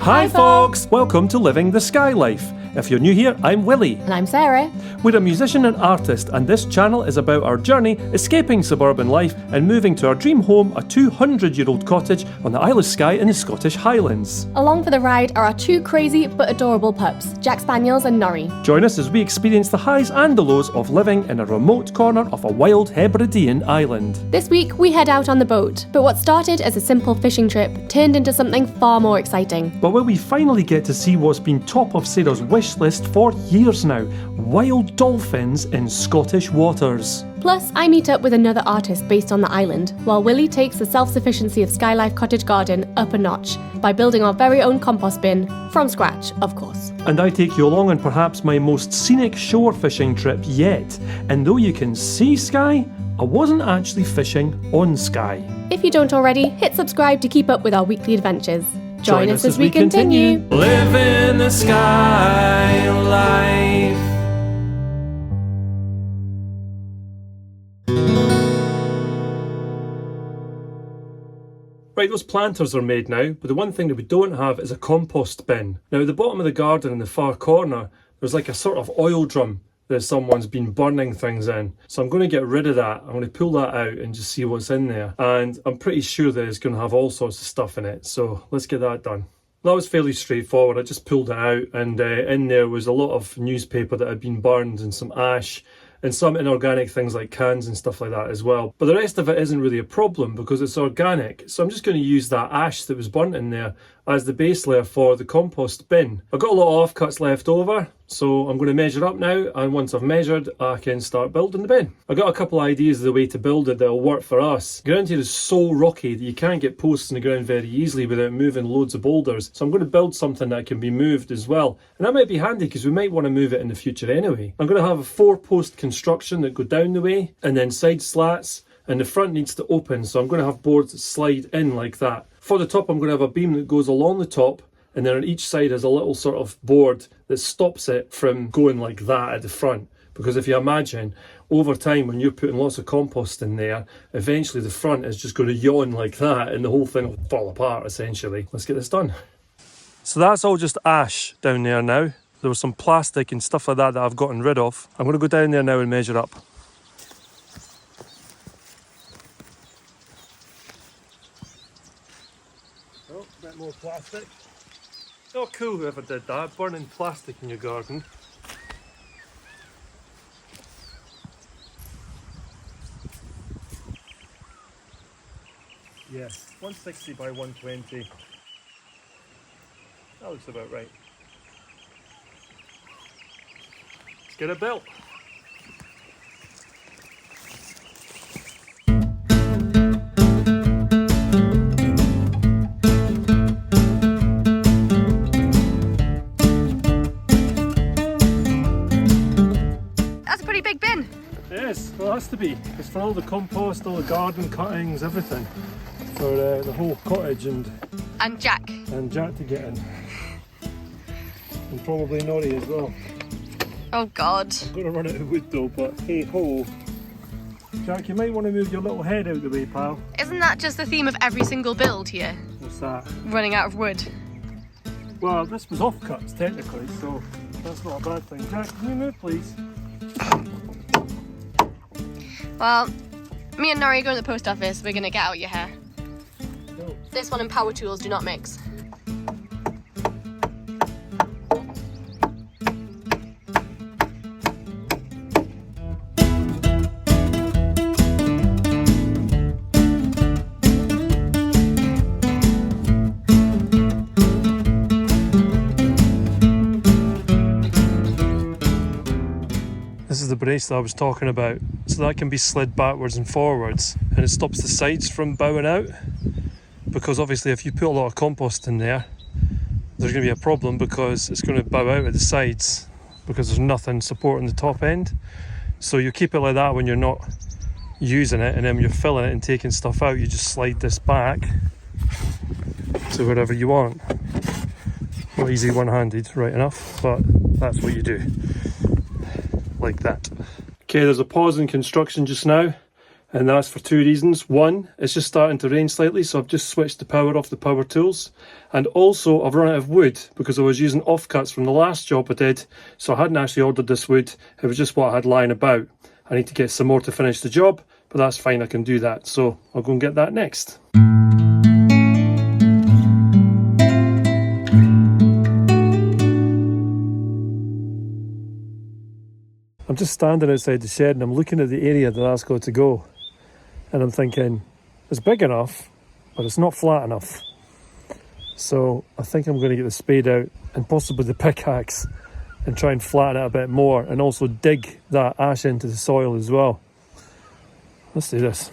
Hi folks! Welcome to Living the Skye Life. If you're new here, I'm Willie. And I'm Sarah. We're a musician and artist, and this channel is about our journey escaping suburban life and moving to our dream home, a 200-year-old cottage on the Isle of Skye in the Scottish Highlands. Along for the ride are our two crazy but adorable pups, Jack Spaniels and Nori. Join us as we experience the highs and the lows of living in a remote corner of a wild Hebridean island. This week we head out on the boat, but what started as a simple fishing trip turned into something far more exciting. But where we finally get to see what's been top of Sarah's wish list for years now, wild dolphins in Scottish waters. Plus, I meet up with another artist based on the island, while Willie takes the self-sufficiency of Skye Life Cottage Garden up a notch by building our very own compost bin, from scratch, of course. And I take you along on perhaps my most scenic shore fishing trip yet. And though you can see Skye, I wasn't actually fishing on Skye. If you don't already, hit subscribe to keep up with our weekly adventures. Join us as we continue. Living the Skye Life. Right, those planters are made now, but the one thing that we don't have is a compost bin. Now at the bottom of the garden in the far corner, there's like a sort of oil drum that someone's been burning things in. So I'm going to get rid of that. I'm going to pull that out and just see what's in there. And I'm pretty sure that it's going to have all sorts of stuff in it. So let's get that done. That was fairly straightforward. I just pulled it out, and in there was a lot of newspaper that had been burned and some ash and some inorganic things like cans and stuff like that as well. But the rest of it isn't really a problem because it's organic. So I'm just going to use that ash that was burnt in there as the base layer for the compost bin. I've got a lot of offcuts left over, so I'm going to measure up now, and once I've measured, I can start building the bin. I've got a couple of ideas of the way to build it that'll work for us. The ground here is so rocky that you can't get posts in the ground very easily without moving loads of boulders, so I'm going to build something that can be moved as well. And that might be handy because we might want to move it in the future anyway. I'm going to have a 4-post construction that go down the way, and then side slats, and the front needs to open, so I'm going to have boards that slide in like that. For the top, I'm going to have a beam that goes along the top, and then on each side has a little sort of board that stops it from going like that at the front. Because if you imagine, over time when you're putting lots of compost in there, eventually the front is just going to yawn like that and the whole thing will fall apart essentially. Let's get this done. So that's all just ash down there now. There was some plastic and stuff like that that I've gotten rid of. I'm going to go down there now and measure up. Oh, a bit more plastic. Oh, cool whoever did that, burning plastic in your garden. Yes, 160 by 120. That looks about right. Let's get it built. Big bin. Yes, well it has to be. It's for all the compost, all the garden cuttings, everything. For the whole cottage and Jack. And Jack to get in. And probably Nori as well. Oh God. I'm going to run out of wood though, but hey ho. Jack, you might want to move your little head out of the way, pal. Isn't that just the theme of every single build here? What's that? Running out of wood. Well, this was offcuts technically, so that's not a bad thing. Jack, can you move please? Well, me and Nori are going to the post office. We're going to get out your hair. Go. This one and power tools do not mix. This is the brace that I was talking about, so that can be slid backwards and forwards, and it stops the sides from bowing out, because obviously if you put a lot of compost in there, there's going to be a problem because it's going to bow out at the sides because there's nothing supporting the top end. So you keep it like that when you're not using it, and then when you're filling it and taking stuff out, you just slide this back to wherever you want. Not easy one-handed, right enough, but that's what you do. Like that. Okay, there's a pause in construction just now. And that's for two reasons. One, it's just starting to rain slightly, so I've just switched the power off the power tools. And also, I've run out of wood because I was using offcuts from the last job I did, so I hadn't actually ordered this wood. It was just what I had lying about. I need to get some more to finish the job, but that's fine, I can do that. So I'll go and get that next. I'm just standing outside the shed and I'm looking at the area that that's got to go. And I'm thinking, it's big enough, but it's not flat enough. So I think I'm going to get the spade out and possibly the pickaxe and try and flatten it a bit more and also dig that ash into the soil as well. Let's do this.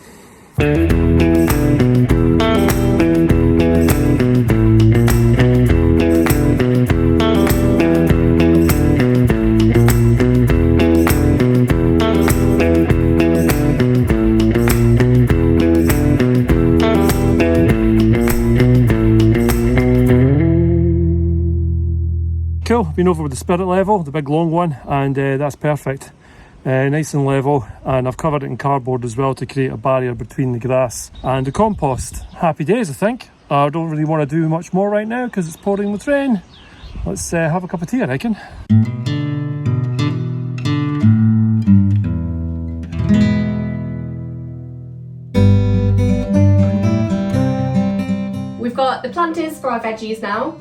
Cool, been over with the spirit level, the big long one, and that's perfect. Nice and level, and I've covered it in cardboard as well to create a barrier between the grass and the compost. Happy days, I think. I don't really want to do much more right now because it's pouring with rain. Let's have a cup of tea, I reckon. We've got the planters for our veggies now,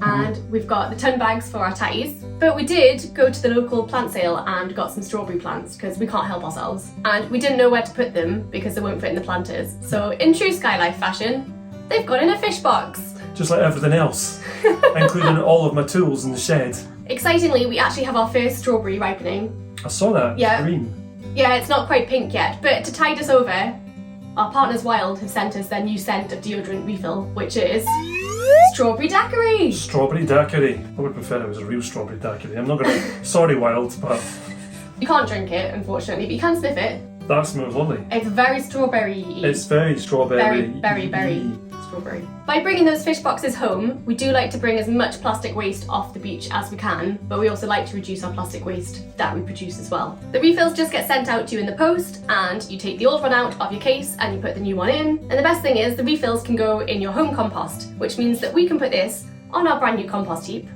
and we've got the ton bags for our tatties. But we did go to the local plant sale and got some strawberry plants because we can't help ourselves. And we didn't know where to put them because they won't fit in the planters. So in true Skye Life fashion, they've gone in a fish box. Just like everything else, including all of my tools in the shed. Excitingly, we actually have our first strawberry ripening. I saw that, Yeah. it's green. Yeah, it's not quite pink yet, but to tide us over, our partners Wild have sent us their new scent of deodorant refill, which is strawberry daiquiri. Strawberry daiquiri. I would prefer it was a real strawberry daiquiri. I'm not gonna, sorry Wild, but You can't drink it, unfortunately, but you can sniff it. that smells lovely. It's very strawberry-y. It's very strawberry. Very strawberry. By bringing those fish boxes home, we do like to bring as much plastic waste off the beach as we can, but we also like to reduce our plastic waste that we produce as well. The refills just get sent out to you in the post, and you take the old one out of your case and you put the new one in. And the best thing is the refills can go in your home compost, which means that we can put this on our brand new compost heap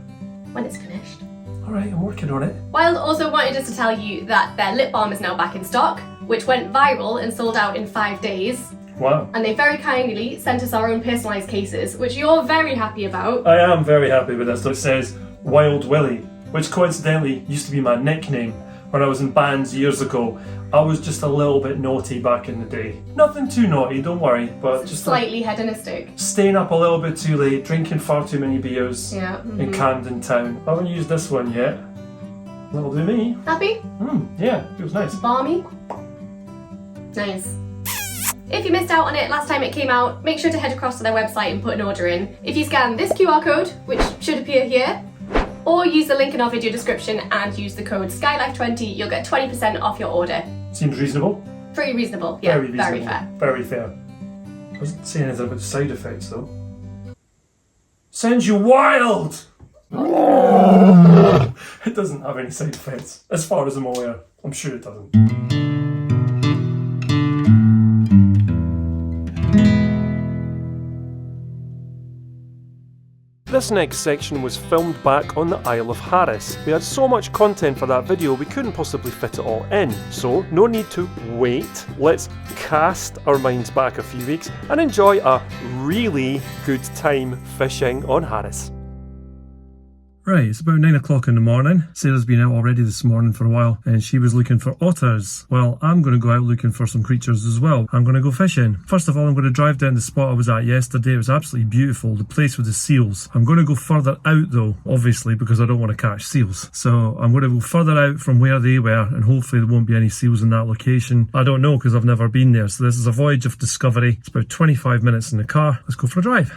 when it's finished. Alright, I'm working on it. Wild also wanted us to tell you that their lip balm is now back in stock, which went viral and sold out in 5 days. Wow. And they very kindly sent us our own personalised cases, which you're very happy about. I am very happy with this. It says Wild Willie, which coincidentally used to be my nickname when I was in bands years ago. I was just a little bit naughty back in the day. Nothing too naughty, don't worry, but just slightly hedonistic. Staying up a little bit too late, drinking far too many beers Yeah. in Camden Town. I haven't used this one yet. That'll do me. Happy? Yeah, feels nice. Balmy? Nice. If you missed out on it last time it came out, make sure to head across to their website and put an order in. If you scan this QR code, which should appear here, or use the link in our video description and use the code SKYLIFE20, you'll get 20% off your order. Seems reasonable. Pretty reasonable. Yeah, Very reasonable. very fair. Very fair. I wasn't saying anything about the side effects though. Sends you wild! It doesn't have any side effects, as far as I'm aware. I'm sure it doesn't. This next section was filmed back on the Isle of Harris. We had so much content for that video we couldn't possibly fit it all in, so no need to wait. Let's cast our minds back a few weeks and enjoy a really good time fishing on Harris. Right, it's about 9 o'clock in the morning. Sarah's been out already this morning for a while and she was looking for otters. Well, I'm going to go out looking for some creatures as well. I'm going to go fishing. First of all, I'm going to drive down the spot I was at yesterday. It was absolutely beautiful, the place with the seals. I'm going to go further out though, obviously, because I don't want to catch seals. So I'm going to go further out from where they were and hopefully there won't be any seals in that location. I don't know because I've never been there. So this is a voyage of discovery. It's about 25 minutes in the car. Let's go for a drive.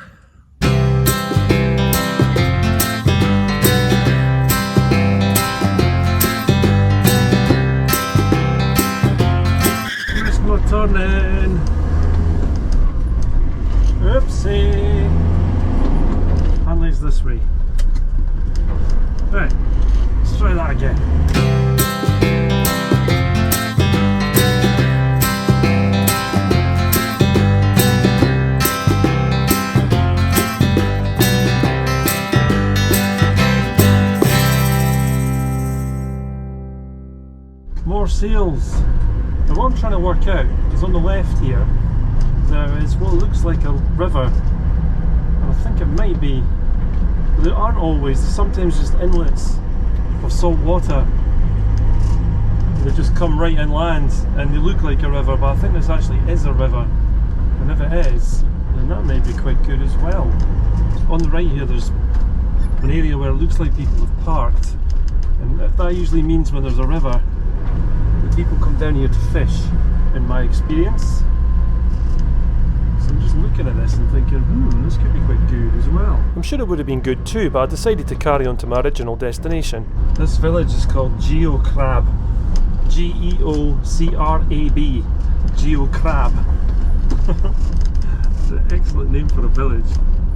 Turning. Oopsie. Hanley's this way. Right, let's try that again. for sales. Now what I'm trying to work out is on the left here, there is what looks like a river, and I think it might be, but there aren't always, sometimes just inlets of salt water. They just come right inland and they look like a river, but I think this actually is a river, and if it is, then that may be quite good as well. On the right here there's an area where it looks like people have parked, and that usually means when there's a river, the people come down here to fish, in my experience. So I'm just looking at this and thinking, this could be quite good as well. I'm sure it would have been good too, but I decided to carry on to my original destination. This village is called Geocrab. Geocrab. Geocrab. It's an excellent name for a village.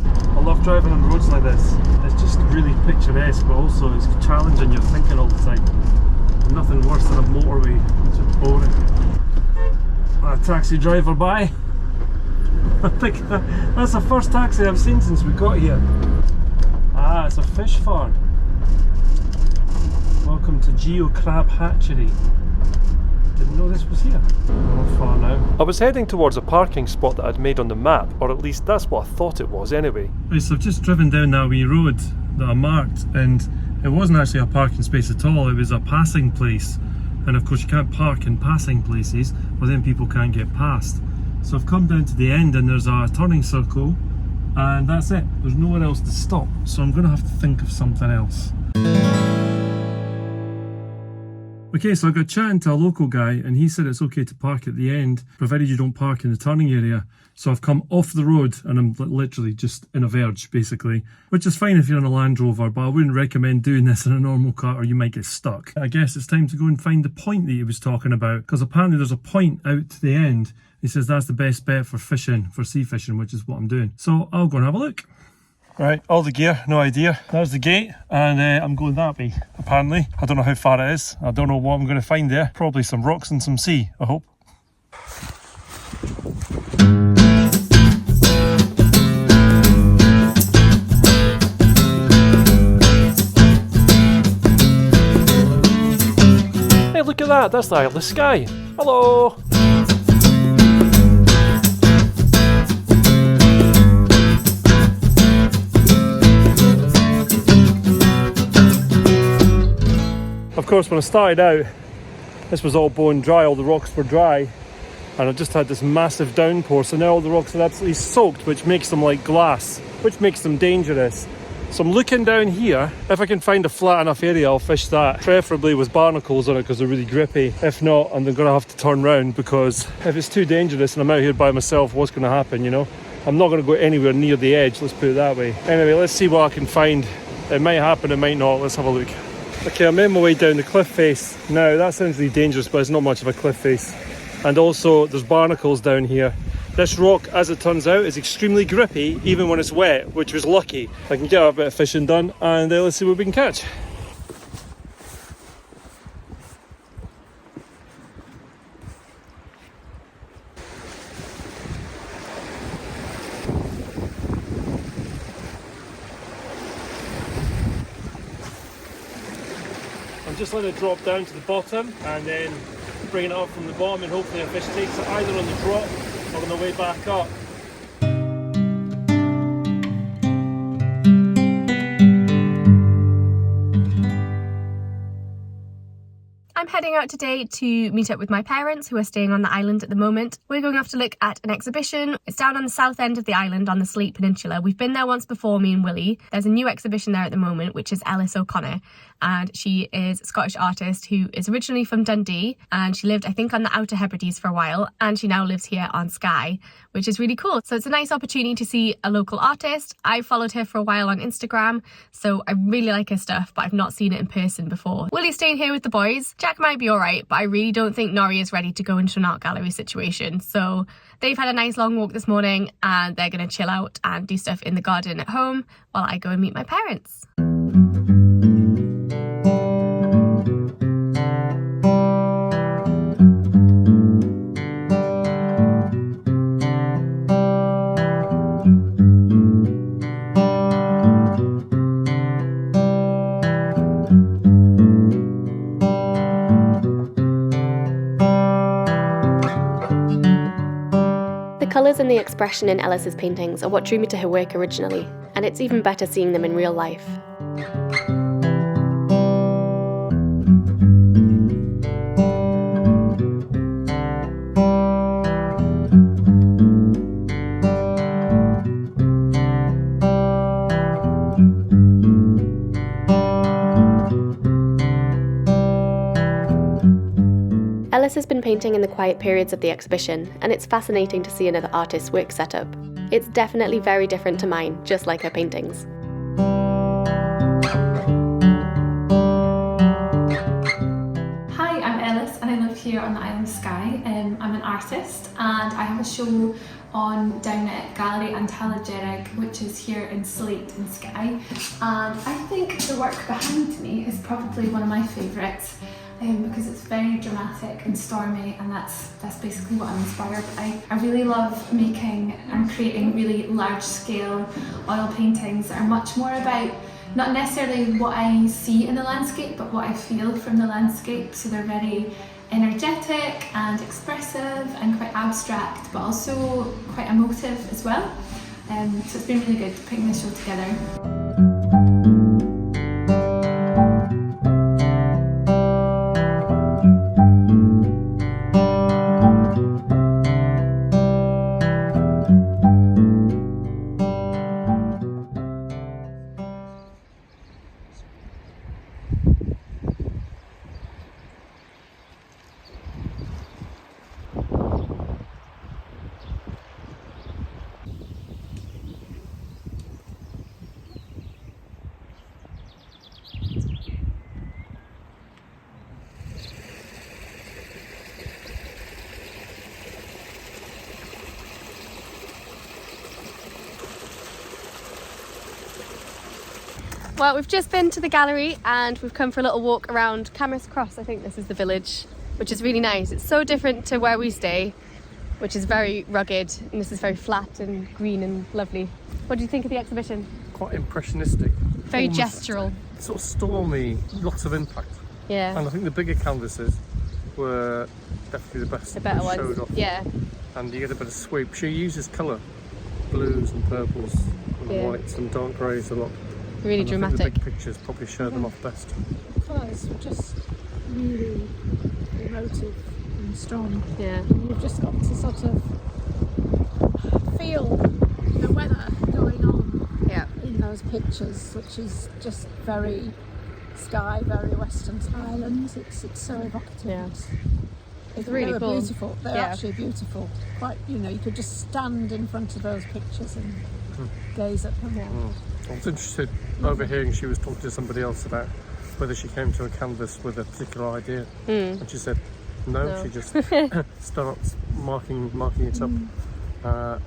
I love driving on roads like this. It's just really picturesque, but also it's challenging your thinking all the time. Nothing worse than a motorway, it's just boring. A taxi driver by. I think that's the first taxi I've seen since we got here. Ah, it's a fish farm. Welcome to Geocrab Hatchery. Didn't know this was here. Not far now. I was heading towards a parking spot that I'd made on the map, or at least that's what I thought it was anyway. Right, so I've just driven down that wee road that I marked, and it wasn't actually a parking space at all, it was a passing place. And of course you can't park in passing places, or then people can't get past. So I've come down to the end and there's a turning circle, and that's it. There's nowhere else to stop, so I'm going to have to think of something else. Okay, so I got chatting to a local guy and he said it's okay to park at the end, provided you don't park in the turning area. So I've come off the road and I'm literally just in a verge basically, which is fine if you're in a Land Rover, but I wouldn't recommend doing this in a normal car or you might get stuck. I guess it's time to go and find the point that he was talking about, because apparently there's a point out to the end. He says that's the best bet for fishing, for sea fishing, which is what I'm doing. So I'll go and have a look. Right, all the gear, no idea. There's the gate, and I'm going that way, apparently. I don't know how far it is. I don't know what I'm going to find there. Probably some rocks and some sea, I hope. Hey, look at that, that's the Isle of Skye. Hello! Of course, when I started out, this was all bone dry, all the rocks were dry, and I've just had this massive downpour, so now all the rocks are absolutely soaked, which makes them like glass, which makes them dangerous. So I'm looking down here. If I can find a flat enough area, I'll fish that, preferably with barnacles on it because they're really grippy. If not, I'm going to have to turn round, because if it's too dangerous and I'm out here by myself, what's going to happen, you know? I'm not going to go anywhere near the edge, let's put it that way. Anyway, let's see what I can find. It might happen, it might not. Let's have a look. Okay, I'm in my way down the cliff face. Now, that sounds really dangerous, but it's not much of a cliff face. And also, there's barnacles down here. This rock, as it turns out, is extremely grippy, even when it's wet, which was lucky. I can get a bit of fishing done, and let's see what we can catch. Just let it drop down to the bottom and then bring it up from the bottom, and hopefully a fish takes it either on the drop or on the way back up. I'm heading out today to meet up with my parents who are staying on the island at the moment. We're going off to look at an exhibition. It's down on the south end of the island on the Sleat Peninsula. We've been there once before, me and Willie. There's a new exhibition there at the moment, which is Ellis O'Connor, and she is a Scottish artist who is originally from Dundee, and she lived, I think, on the Outer Hebrides for a while, and she now lives here on Skye, which is really cool. So it's a nice opportunity to see a local artist. I followed her for a while on Instagram, so I really like her stuff, but I've not seen it in person before. Willie's staying here with the boys. Jack might be alright, but I really don't think Nori is ready to go into an art gallery situation. So they've had a nice long walk this morning, and they're going to chill out and do stuff in the garden at home while I go and meet my parents. expression in Ellis's paintings are what drew me to her work originally, and it's even better seeing them in real life. Ellis has been painting in the quiet periods of the exhibition, and it's fascinating to see another artist's work setup. It's definitely very different to mine, just like her paintings. Hi, I'm Ellis and I live here on the Isle of Skye. I'm an artist and I have a show on down at Gallery Antalageric, which is here in Slate in Skye. And I think the work behind me is probably one of my favourites. Because it's very dramatic and stormy, and that's basically what I'm inspired by. I really love making and creating really large scale oil paintings that are much more about not necessarily what I see in the landscape, but what I feel from the landscape. So they're very energetic and expressive and quite abstract, but also quite emotive as well. So it's been really good putting this show together. Well, we've just been to the gallery and we've come for a little walk around Camas Cross. I think this is the village, which is really nice. It's so different to where we stay, which is very rugged, and this is very flat and green and lovely. What do you think of the exhibition? Quite impressionistic. Very gestural. Sort of stormy, lots of impact. Yeah. And I think the bigger canvases were definitely the best. The better ones. Showed off. Yeah. And you get a bit of sweep. She uses colour, blues and purples and whites and dark greys a lot. Really and dramatic. I think the big pictures probably show them off best. Colours were just really emotive and strong. Yeah. And you've just got to sort of feel the weather going on in those pictures, which is just very Skye, very Western Highlands. It's so evocative. Yeah. It's really they were cool. beautiful. They're actually beautiful. Quite, you could just stand in front of those pictures and gaze at them. Yeah. I was interested overhearing she was talking to somebody else about whether she came to a canvas with a particular idea, and she said no. She just starts marking it up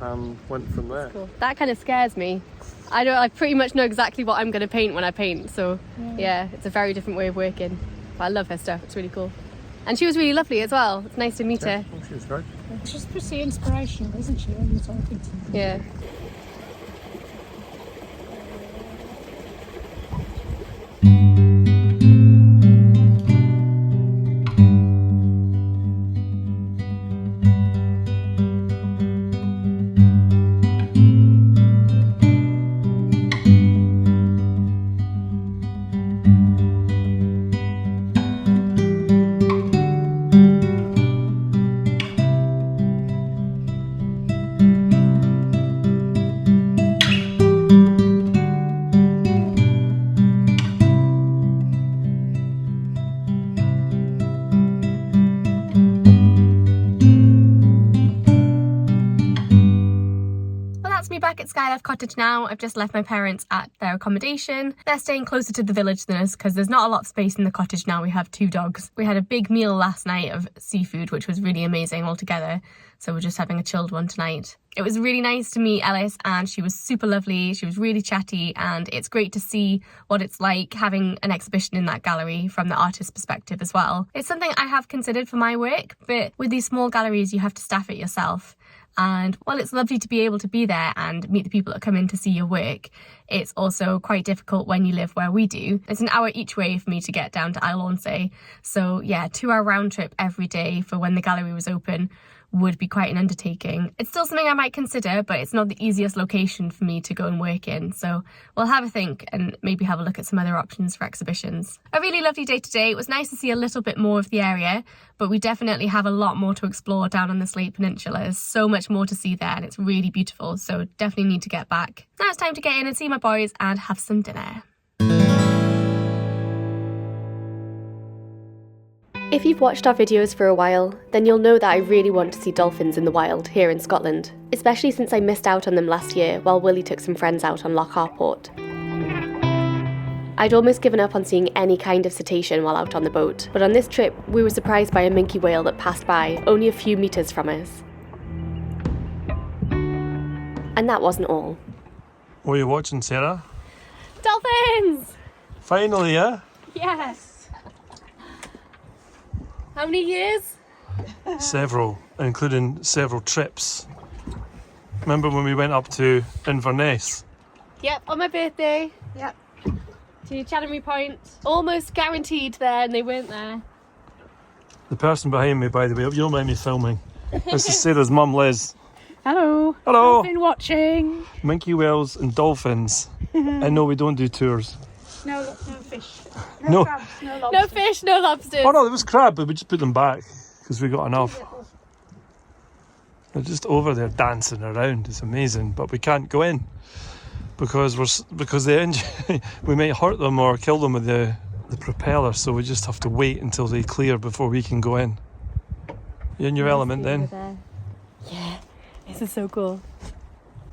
and went from there. Cool. That kind of scares me. I pretty much know exactly what I'm going to paint when I paint, so yeah, it's a very different way of working. But I love her stuff. It's really cool. And she was really lovely as well. It's nice to meet her. Oh, she was great. She's pretty inspirational, isn't she, when you're talking to her? Yeah. Back at Skye Life Cottage now. I've just left my parents at their accommodation. They're staying closer to the village than us because there's not a lot of space in the cottage now. We have 2 dogs. We had a big meal last night of seafood, which was really amazing altogether. So we're just having a chilled one tonight. It was really nice to meet Ellis and she was super lovely. She was really chatty and it's great to see what it's like having an exhibition in that gallery from the artist's perspective as well. It's something I have considered for my work, but with these small galleries you have to staff it yourself. And while it's lovely to be able to be there and meet the people that come in to see your work, it's also quite difficult when you live where we do. It's an hour each way for me to get down to Isle of Skye. So yeah, 2-hour round trip every day for when the gallery was open would be quite an undertaking. It's still something I might consider, but it's not the easiest location for me to go and work in. So we'll have a think and maybe have a look at some other options for exhibitions. A really lovely day today. It was nice to see a little bit more of the area, but we definitely have a lot more to explore down on the Slate Peninsula. There's so much more to see there and it's really beautiful. So definitely need to get back. Now it's time to get in and see my boys and have some dinner. If you've watched our videos for a while, then you'll know that I really want to see dolphins in the wild here in Scotland, especially since I missed out on them last year while Willie took some friends out on Loch Harport. I'd almost given up on seeing any kind of cetacean while out on the boat, but on this trip we were surprised by a minke whale that passed by only a few metres from us. And that wasn't all. What are you watching, Sarah? Dolphins! Finally, yeah? Yes! How many years? Several, including several trips. Remember when we went up to Inverness? Yep, on my birthday. Yep. To Channery Point. Almost guaranteed there and they weren't there. The person behind me, by the way, you don't mind me filming. This is Sarah's mum, Liz. Hello. Hello. Been watching. Minke whales and dolphins. I know we don't do tours. No fish. No. Crabs, no lobsters. No fish, no lobsters. Oh no, there was crab, but we just put them back because we got enough. They're just over there dancing around. It's amazing, but we can't go in because we may hurt them or kill them with the propeller. So we just have to wait until they clear before we can go in. You're in your element then. Yeah, this is so cool.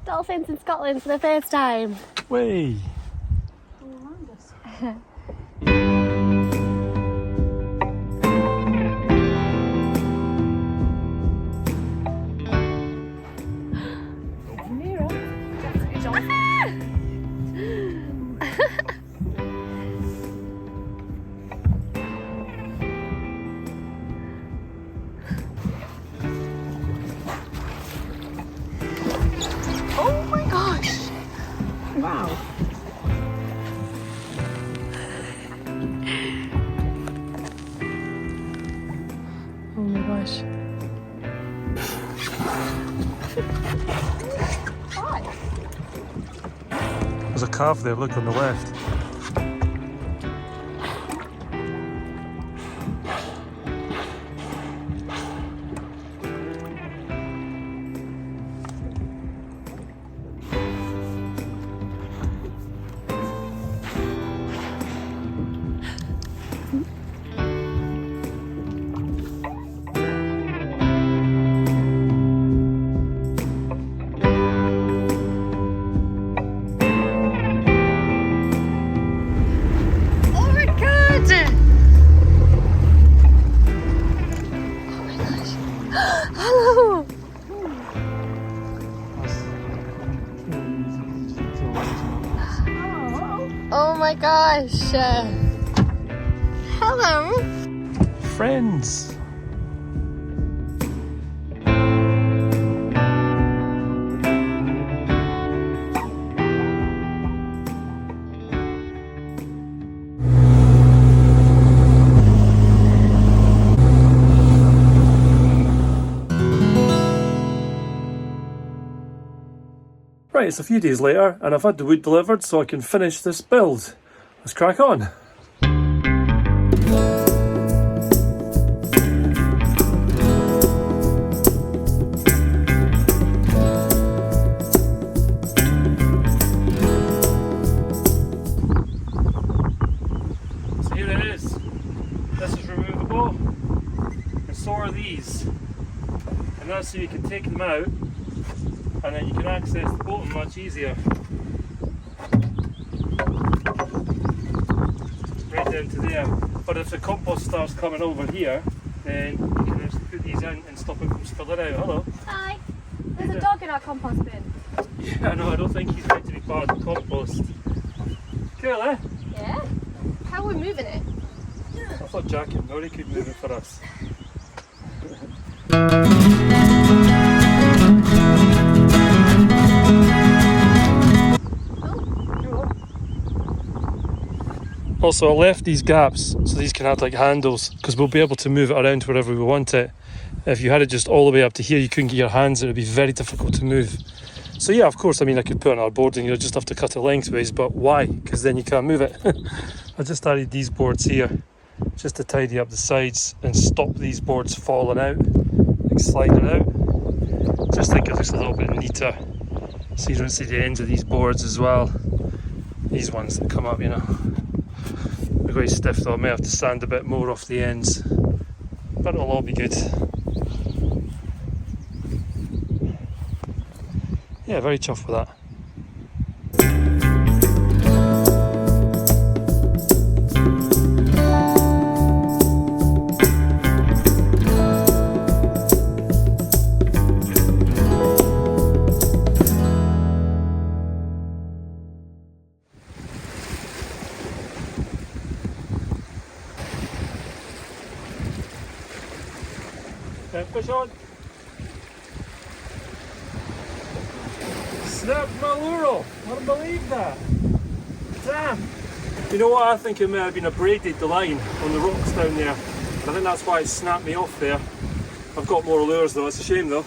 Dolphins in Scotland for the first time. Way. Oh my gosh! Wow. Oh my gosh. There's a calf there, look on the left. Oh my gosh! Hello! Friends. Right, it's a few days later and I've had the wood delivered so I can finish this build. Let's crack on. So here it is. This is removable and so are these. And that's so you can take them out and then you can access the bottom much easier. Right down to there. But if the compost starts coming over here, then you can just put these in and stop it from spilling out. Hello. Hi! There's a dog in our compost bin. Yeah, no, I don't think he's meant to be part of the compost. Cool, eh? Yeah? How are we moving it? I thought Jack and Nori could move it for us. Also, I left these gaps so these can act like handles because we'll be able to move it around wherever we want it. If you had it just all the way up to here, you couldn't get your hands, it would be very difficult to move. So yeah, of course, I mean, I could put another board and you'll just have to cut it lengthways, but why? Because then you can't move it. I just added these boards here just to tidy up the sides and stop these boards falling out, like sliding out. Just think it looks a little bit neater, so you don't see the ends of these boards as well. These ones that come up, you know. They're quite stiff though, I may have to sand a bit more off the ends, but it'll all be good. Yeah, very chuffed with that. Fish on. Snapped my lure off. I don't believe that. Damn. You know what? I think it may have been a braided the line on the rocks down there. I think that's why it snapped me off there. I've got more lures though. It's a shame though.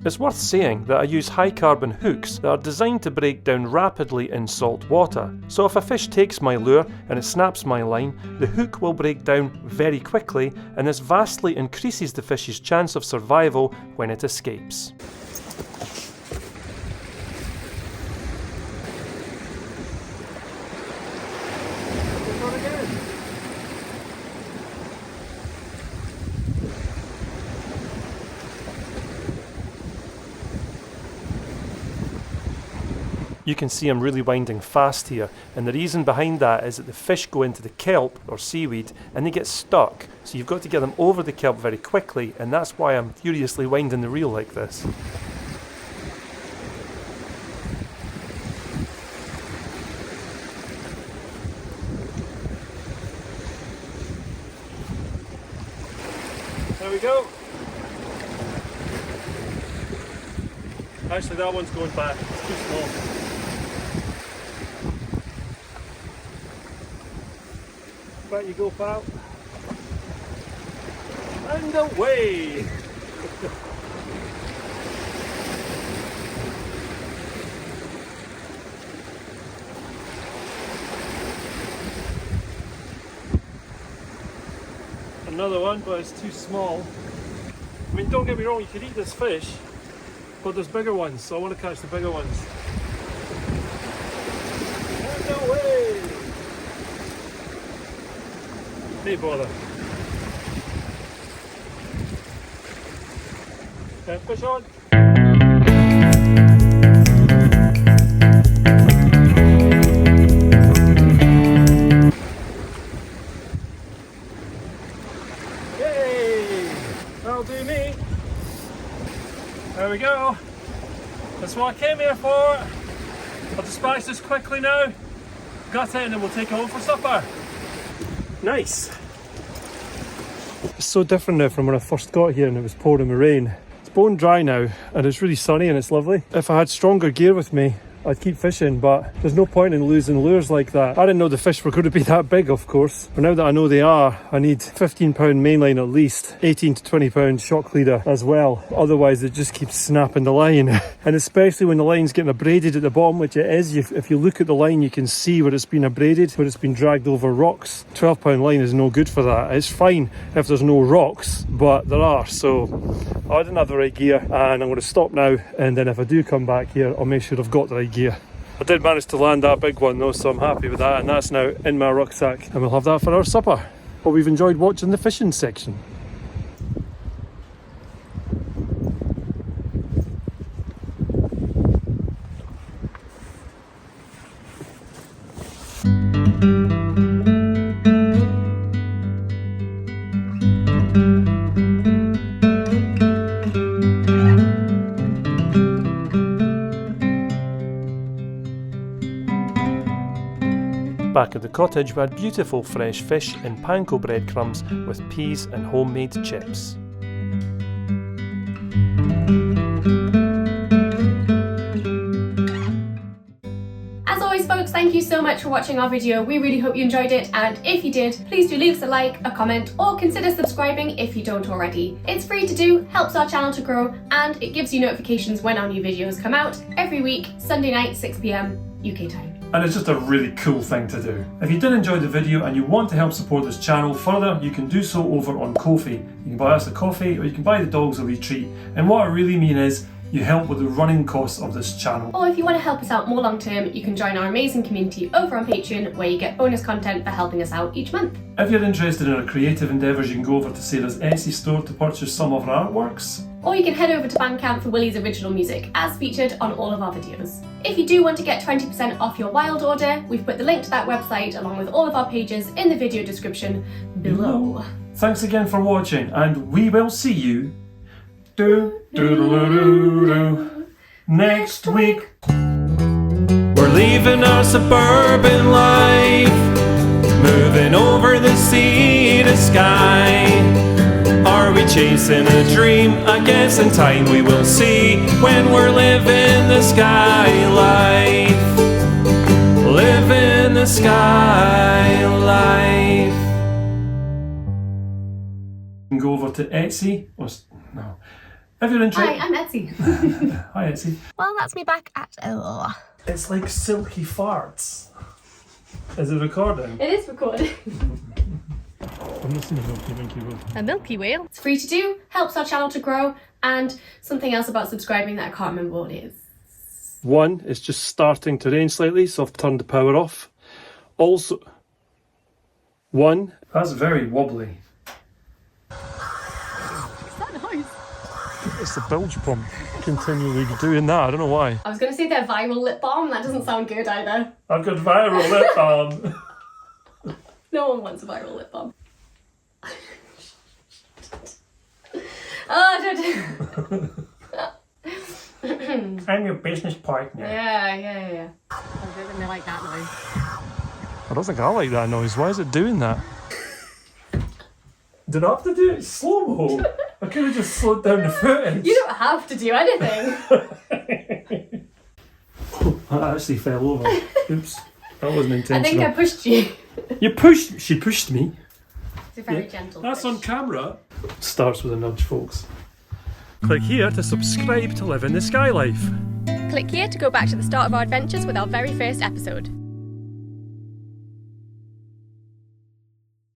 It's worth saying that I use high carbon hooks that are designed to break down rapidly in salt water. So if a fish takes my lure and it snaps my line, the hook will break down very quickly, and this vastly increases the fish's chance of survival when it escapes. You can see I'm really winding fast here, and the reason behind that is that the fish go into the kelp or seaweed and they get stuck, so you've got to get them over the kelp very quickly, and that's why I'm furiously winding the reel like this. There we go. Actually, that one's going back, it's too small. Back you go, pal. And away! Another one, but it's too small. I mean, don't get me wrong, you could eat this fish, but there's bigger ones, so I want to catch the bigger ones. And away! No bother. Okay, fish on. Yay! That'll do me. There we go. That's what I came here for. I'll dispatch this quickly now. Gut it and then we'll take it home for supper. Nice. It's so different now from when I first got here and it was pouring with rain. It's bone dry now and it's really sunny and it's lovely. If I had stronger gear with me, I'd keep fishing, but there's no point in losing lures like that. I didn't know the fish were going to be that big, of course. But now that I know they are, I need 15 pound mainline at least, 18 to 20 pound shock leader as well. Otherwise it just keeps snapping the line. And especially when the line's getting abraded at the bottom, which it is. If you look at the line, you can see where it's been abraded, where it's been dragged over rocks. 12 pound line is no good for that. It's fine if there's no rocks, but there are. So I didn't have the right gear and I'm going to stop now. And then if I do come back here, I'll make sure I've got the right gear. I did manage to land that big one though, so I'm happy with that, and that's now in my rucksack and we'll have that for our supper. Hope we've enjoyed watching the fishing section. Back at the cottage we had beautiful fresh fish in panko breadcrumbs with peas and homemade chips. As always folks, thank you you so much for watching our video. We really hope you enjoyed it, and if you did, please do leave us a like, a comment, or consider subscribing if you don't already. It's free to do, helps our channel to grow, and it gives you notifications when our new videos come out every week, Sunday night, 6 PM UK time. And it's just a really cool thing to do. If you did enjoy the video and you want to help support this channel further, you can do so over on Ko-fi. You can buy us a coffee, or you can buy the dogs a wee treat. And what I really mean is, you help with the running costs of this channel. Or if you want to help us out more long term, you can join our amazing community over on Patreon, where you get bonus content for helping us out each month. If you're interested in our creative endeavours, you can go over to Sarah's Etsy store to purchase some of our artworks. Or you can head over to Bandcamp for Willie's original music, as featured on all of our videos. If you do want to get 20% off your wild order, we've put the link to that website along with all of our pages in the video description below. Thanks again for watching, and we will see you next week. We're leaving our suburban life, moving over the sea to Skye. Are we chasing a dream? I guess in time we will see, when we're living the Skye life. Living the Skye life. You can go over to Etsy. No. If you're interested. Hi, I'm Etsy. Hi, Etsy. Well, that's me back at It's like silky farts. Is it recording? It is recording. I'm not seeing a Milky Way. A Milky Whale. It's free to do, helps our channel to grow, and something else about subscribing that I can't remember what it is. One, it's just starting to rain slightly, so I've turned the power off. Also, one, that's very wobbly. It's the bilge pump continually doing that. I don't know why. I was going to say their viral lip balm. That doesn't sound good either. I've got viral lip balm. No one wants a viral lip balm. Oh, don't. I'm your business partner. Yeah. I don't like that noise. I don't think I like that noise. Why is it doing that? Did I have to do it slow-mo? I could have just slowed down the footage. You don't have to do anything. I actually fell over. Oops. That wasn't I intentional. think I pushed you. She pushed me. It's a very gentle That's push. on camera. Starts with a nudge, folks. Click here to subscribe to live in the Skye Life. Click here to go back to the start of our adventures with our very first episode.